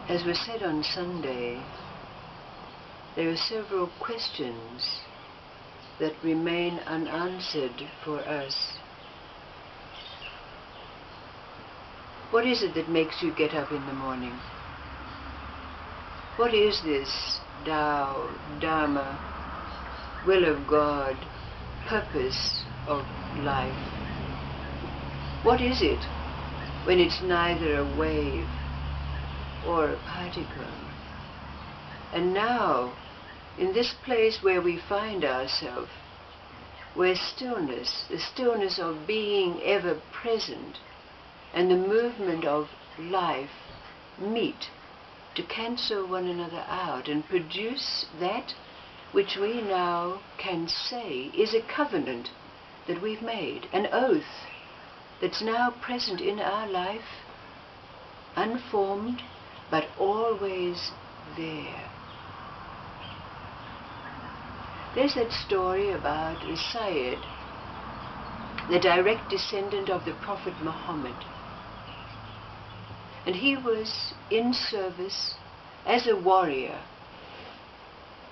As was said on Sunday, there are several questions that remain unanswered for us. What is it that makes you get up in the morning? What is this Tao, Dharma, will of God, purpose of life? What is it when it's neither a wave or a particle? And now, in this place where we find ourselves, where stillness, the stillness of being ever present, and the movement of life meet to cancel one another out and produce that which we now can say is a covenant that we've made, an oath that's now present in our life, unformed, but always there. There's that story about a Sayyid, the direct descendant of the Prophet Muhammad. And he was in service as a warrior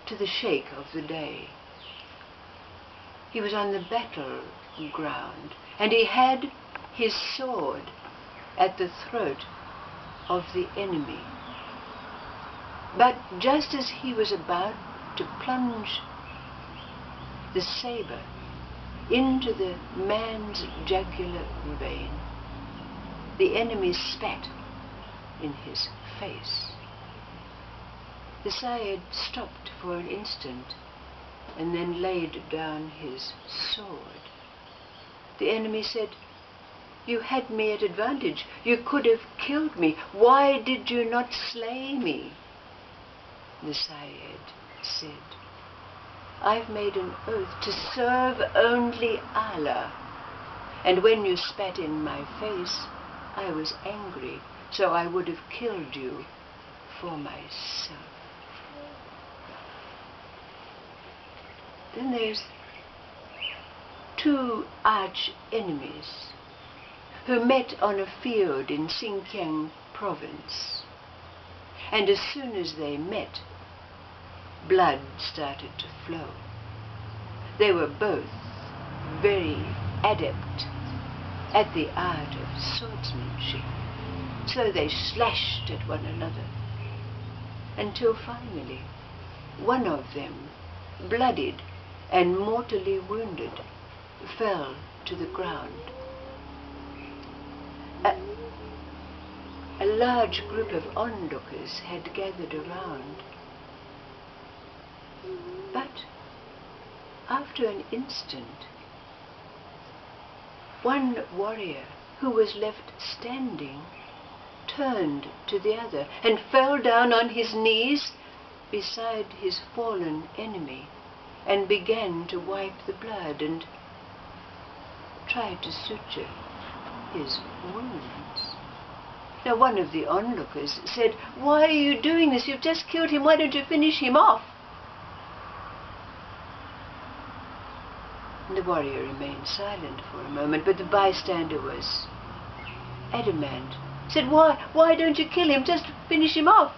to the Sheikh of the day. He was on the battleground, and he had his sword at the throat of the enemy. But just as he was about to plunge the saber into the man's jugular vein, the enemy spat in his face. The Sayyid stopped for an instant and then laid down his sword. The enemy said, "You had me at advantage. You could have killed me. Why did you not slay me?" The Sayyid said, "I've made an oath to serve only Allah. And when you spat in my face, I was angry, so I would have killed you for myself." Then there's two arch enemies who met on a field in Xinjiang province. And as soon as they met, blood started to flow. They were both very adept at the art of swordsmanship. So they slashed at one another until finally one of them, bloodied and mortally wounded, fell to the ground. A large group of onlookers had gathered around. But after an instant, one warrior who was left standing turned to the other and fell down on his knees beside his fallen enemy and began to wipe the blood and try to suture his wounds. Now one of the onlookers said, "Why are you doing this? You've just killed him. Why don't you finish him off?" And the warrior remained silent for a moment, but the bystander was adamant. Said, why don't you kill him? Just finish him off."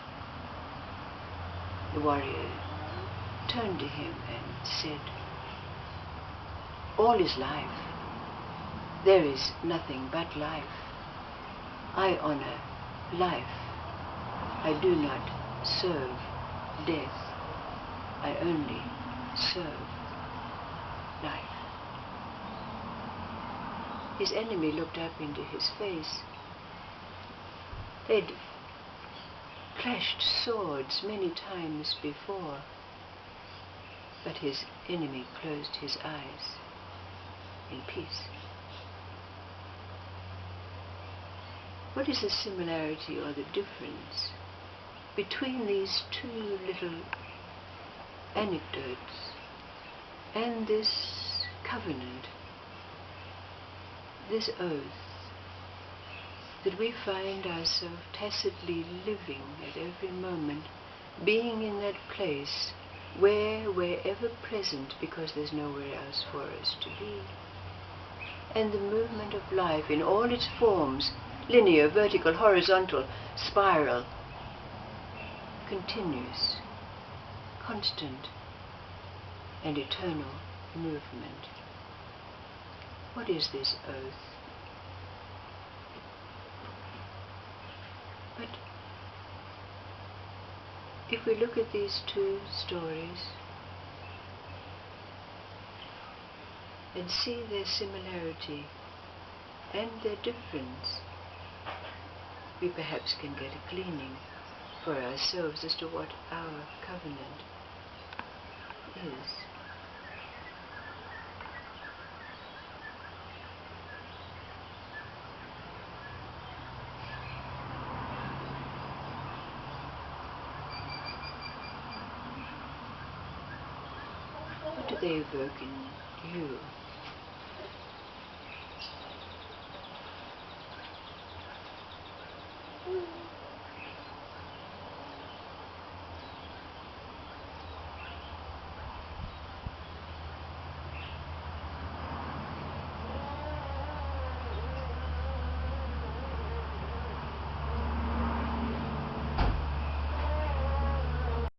The warrior turned to him and said, "All is life. There is nothing but life. I honor life. I do not serve death. I only serve life." His enemy looked up into his face. They'd clashed swords many times before, but his enemy closed his eyes in peace. What is the similarity or the difference between these two little anecdotes and this covenant, this oath, that we find ourselves tacitly living at every moment, being in that place where we're ever present because there's nowhere else for us to be? And the movement of life in all its forms, linear, vertical, horizontal, spiral, continuous, constant, and eternal movement. What is this oath? But if we look at these two stories and see their similarity and their difference, we perhaps can get a gleaning for ourselves as to what our covenant is. What do they evoke in you?